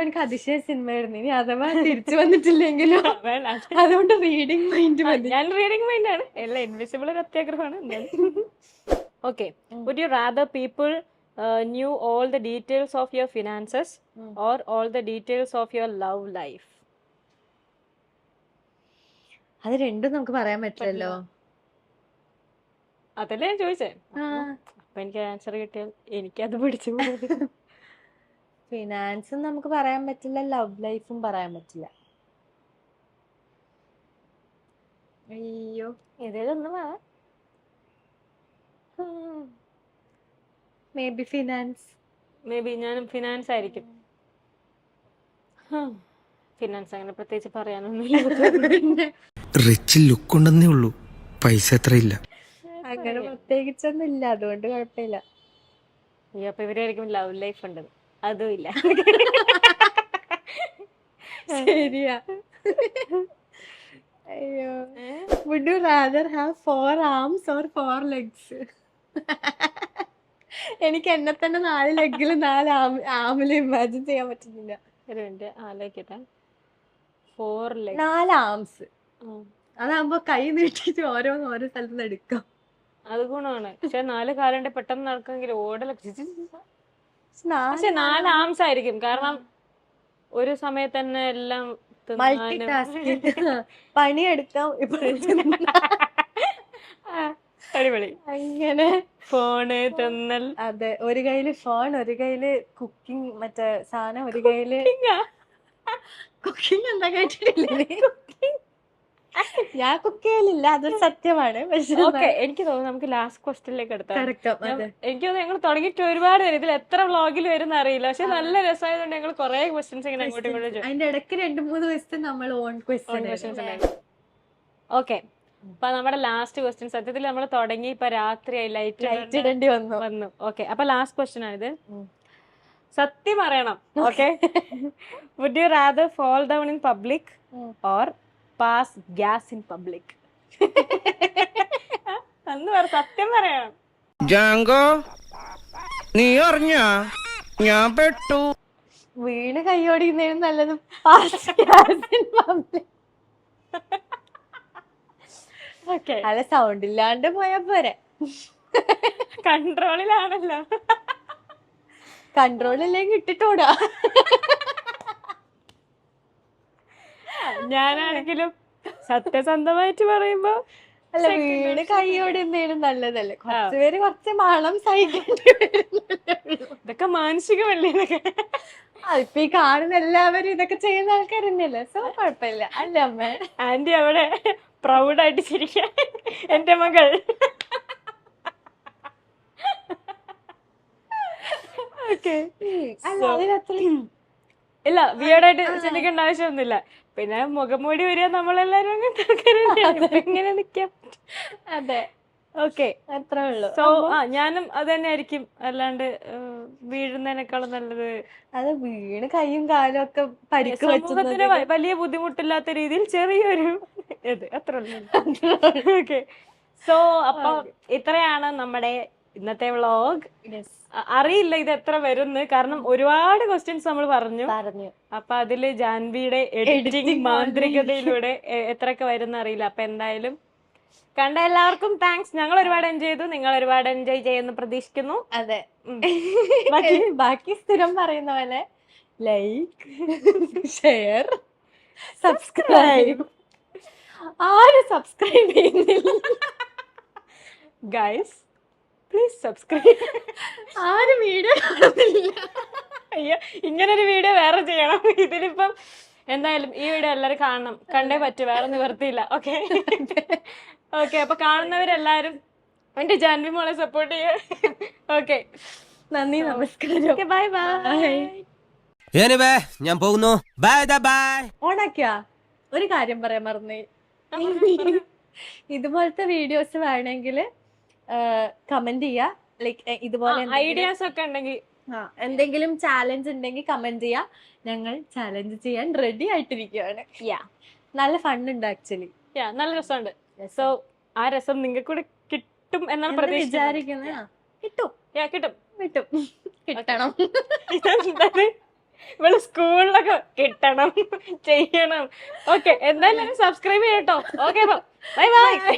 എനിക്ക് അതിശയ സിനിമയായിരുന്നു. ഇനി അഥവാ തിരിച്ചു വന്നിട്ടില്ലെങ്കിലും അതുകൊണ്ട് റീഡിങ് മൈൻഡ് മതി. ഞാൻ റീഡിംഗ് മൈൻഡ് ആണ്. എല്ലാം ഇൻവിസിബിൾ ഒരു അത്യാഗ്രഹമാണ്. Okay, would you rather people knew all the details of your finances or all the details of your love life? അത് രണ്ടും നമുക്ക് പറയാൻ പറ്റില്ലല്ലോ. അതല്ലേ ഞാൻ ചോദിച്ചേ. അപ്പൊ എനിക്ക് ആൻസർ കിട്ടിയാൽ എനിക്കത് പിടിച്ചു. ഫിനാൻസും നമുക്ക് പറയാൻ പറ്റില്ല, ലവ് ലൈഫും പറയാൻ പറ്റില്ല. അയ്യോ, ഏതേലൊന്നും may be finance. May be ഞാനും ഫിനാൻസ് ആയിരിക്കും. ഫിനാൻസ് അങ്ങനെ പ്രത്യേകിച്ച് പറയാനൊന്നുമില്ല. റിച്ച് ലുക്ക് ഉണ്ടെന്നേ ഉള്ളൂ, പൈസ എത്ര ഇല്ല. അങ്ങനെ പ്രത്യേകിച്ചൊന്നും ഇല്ല, അതുകൊണ്ട് കുഴപ്പമില്ല. ഈ അപ്പൊ ഇവരായിരിക്കും ലവ് ലൈഫ് ഉണ്ട്, അതും ഇല്ല. ശരിയാ. അയ്യോ, would you rather have 4 arms or 4 legs? എനിക്ക് എന്നെ തന്നെ 4 ലെഗിലും 4 ആമിലും ഇമാജിൻ ചെയ്യാൻ പറ്റുന്നില്ല. ഒരു മിനിറ്റ് ആലോചിക്കട്ടെ. 4 legs, 4 ആംസ്. അതാകുമ്പോ കൈ നീട്ടിട്ട് ഓരോ സ്ഥലത്തുനിന്ന് എടുക്കാം. അത് ഗുണമാണ്. പക്ഷെ 4 കാലുണ്ട് പെട്ടെന്ന് നടക്കുമെങ്കിൽ ഓടല. പക്ഷെ 4 ആംസ് ആയിരിക്കും, കാരണം ഒരു സമയത്ത് തന്നെ എല്ലാം മൾട്ടി ടാസ്കിങ് പണിയെടുക്കാം. അടിപൊളി. അങ്ങനെ ഫോണ് തിന്നൽ. അതെ, ഒരു കയ്യില് ഫോൺ, ഒരു കയ്യില് കുക്കിംഗ് മറ്റേ സാധനം, ഒരു കയ്യില് കുക്കിംഗ്. എന്താ കേട്ടിട്ടില്ലേ? ഞാൻ കുക്ക് ചെയ്യലില്ല, അതൊരു സത്യമാണ്. പക്ഷെ ഓക്കെ, എനിക്ക് തോന്നുന്നു നമുക്ക് ലാസ്റ്റ് ക്വസ്റ്റ്യനിലേക്ക് എടുത്താൽ. എനിക്ക് തോന്നുന്നു ഞങ്ങൾ തുടങ്ങിയിട്ട് ഒരുപാട് വരും, ഇതിൽ എത്ര വ്ളോഗിൽ വരുന്ന അറിയില്ല. പക്ഷെ നല്ല രസമായതുകൊണ്ട് ഞങ്ങൾ കുറെ ക്വസ്റ്റ്യൻസ് ഇങ്ങനെ അങ്ങോട്ടും ഇങ്ങോട്ടും. അതിന്റെ ഇടയ്ക്ക് 2-3 ക്വസ്റ്റ്യൻ നമ്മൾ ഓൺ ക്വസ്റ്റ്യൻസ്. ഓക്കെ, അപ്പൊ നമ്മുടെ ലാസ്റ്റ് ക്വസ്റ്റ്യൻ. സത്യത്തിൽ നമ്മൾ തുടങ്ങി ഇപ്പൊ രാത്രിയായി, ലൈറ്റ് ഇടേണ്ടി വന്നു. ഓക്കെ, അപ്പൊ ലാസ്റ്റ് ക്വസ്റ്റ്യൻ ആണിത്. സത്യം പറയണം. Okay, would you rather fall down in public or pass gas in public? അന്ന് പറ, സത്യം പറയണം. ജാങ്കോ, നീ അറിഞ്ഞ ഞാൻ പെട്ടു. വീണ് കൈയോടിക്കുന്നതിനും നല്ലത് അല്ല, സൗണ്ട് ഇല്ലാണ്ട് പോയാ പോരെ. കൺട്രോളിലാണല്ലോ. കൺട്രോളിലേക്ക് ഇട്ടിട്ടൂടാ. ഞാനാണെങ്കിലും സത്യസന്ധമായിട്ട് പറയുമ്പോ അല്ല, വീണ് കൈയോടുന്നതിനും നല്ലതല്ലേ. കുറച്ചുപേര് കുറച്ച് മണം സഹിക്കേണ്ടി വരുന്നല്ലേ. ഇതൊക്കെ മാനസികമല്ലേ? ഇതൊക്കെ അതിപ്പോ ഈ കാണുന്ന എല്ലാവരും ഇതൊക്കെ ചെയ്യുന്ന ആൾക്കാർ തന്നെയല്ലേ. സോ കുഴപ്പമില്ല. അല്ല അമ്മ, ആന്റി അവിടെ പ്രൗഡായിട്ട് ചിരിക്കാൻ. എന്റെ മകൾ. ഓക്കെ, അല്ല അതിനത്രയും ഇല്ല, വിയേർഡായിട്ട് ചിന്തിക്കേണ്ട ആവശ്യമൊന്നുമില്ല. പിന്നെ മുഖംമൂടി വരിക, നമ്മളെല്ലാരും അങ്ങനത്തെ ഇങ്ങനെ നിക്കാം. അതെ, ഓക്കെ, അത്രേ ഉള്ളൂ. സോ ഞാനും അത് തന്നെ ആയിരിക്കും. അല്ലാണ്ട് വീഴുന്നതിനേക്കാളും നല്ലത് അത് വീണ് കൈയും കാലും ഒക്കെ പരിക്ക് സമൂഹത്തിന് വലിയ ബുദ്ധിമുട്ടില്ലാത്ത രീതിയിൽ ചെറിയൊരു ഇത്, അത്ര. ഓക്കെ, സോ അപ്പൊ ഇത്രയാണ് നമ്മുടെ ഇന്നത്തെ വ്ളോഗ്. അറിയില്ല ഇത് എത്ര വരുന്ന്, കാരണം ഒരുപാട് ക്വസ്റ്റ്യൻസ് നമ്മൾ പറഞ്ഞു. അപ്പൊ അതില് ജാൻവിയുടെ എഡിറ്റിംഗ് മാന്ത്രികതയിലൂടെ എത്രയൊക്കെ വരുന്ന അറിയില്ല. അപ്പൊ എന്തായാലും കണ്ട എല്ലാവർക്കും താങ്ക്സ്. ഞങ്ങൾ ഒരുപാട് എൻജോയ് ചെയ്തു, നിങ്ങൾ ഒരുപാട് എൻജോയ് ചെയ്യുന്നു പ്രതീക്ഷിക്കുന്നു. അതെ, ബാക്കി സ്ഥിരം പറയുന്ന പോലെ ലൈക്ക്, ഷെയർ, സബ്സ്ക്രൈബ്. ആരും സബ്സ്ക്രൈബ് ചെയ്യുന്നില്ല ഗൈസ്, പ്ലീസ് സബ്സ്ക്രൈബ്. ആരും വീഡിയോ കാണുന്നില്ല. അയ്യോ, ഇങ്ങനൊരു വീഡിയോ വേറെ ചെയ്യണം. ഇതിലിപ്പം എന്തായാലും ഈ വീഡിയോ എല്ലാവരും കാണണം, കണ്ടേ പറ്റൂ, വേറെ നിവർത്തിയില്ല. ഓക്കെ ഓക്കെ, അപ്പൊ കാണുന്നവരെല്ലാരും എന്റെ ജാൻവി മോളെ സപ്പോർട്ട് ചെയ്യാ. ഓക്കെ, നന്ദി, നമസ്കാരം, ബൈ ബൈ. ഞാൻ പോകുന്നു. Bye bye. ഓണാക്കിയാ ഒരു കാര്യം പറയാൻ മറന്നു. ഇതുപോലത്തെ വീഡിയോസ് വേണമെങ്കിൽ കമന്റ് ചെയ്യാ. ലൈക്ക് ഇതുപോലെ ഐഡിയാസ് ഒക്കെ ഉണ്ടെങ്കിൽ, എന്തെങ്കിലും ചാലഞ്ച് ഉണ്ടെങ്കിൽ കമന്റ് ചെയ്യാ. ഞങ്ങൾ ചാലഞ്ച് ചെയ്യാൻ റെഡി ആയിട്ടിരിക്കുകയാണ്. നല്ല ഫണ്ട് ആക്ച്വലി. നല്ല രസമുണ്ട്. സോ ആ രസം നിങ്ങൾക്ക് കൂടെ കിട്ടും എന്നാണ് വിചാരിക്കുന്നത്. കിട്ടും, കിട്ടും, കിട്ടണം. ഇവള് സ്കൂളിലൊക്കെ കിട്ടണം ചെയ്യണം. ഓക്കെ, എന്തായാലും സബ്സ്ക്രൈബ് ചെയ്യട്ടോ. Okay, bye by.